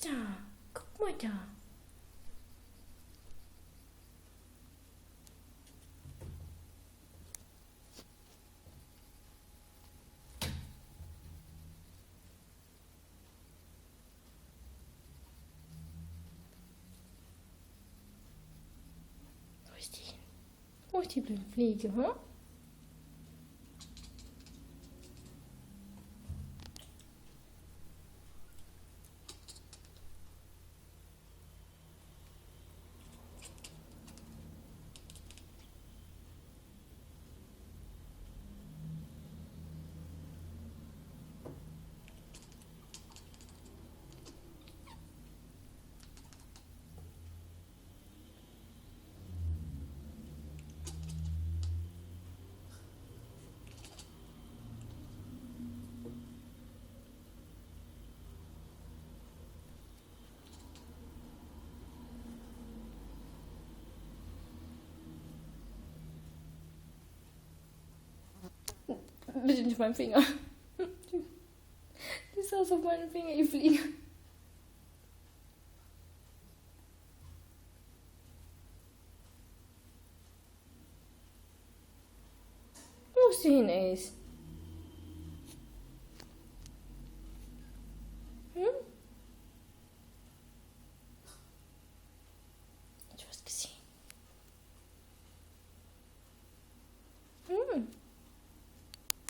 Da, guck mal da. Wo ist die hin? Wo ist die blöde Fliege, hm? Bitte nicht meinen Finger. Die saß auf meinem Finger, ihr Fliege. Wo sie hin ist?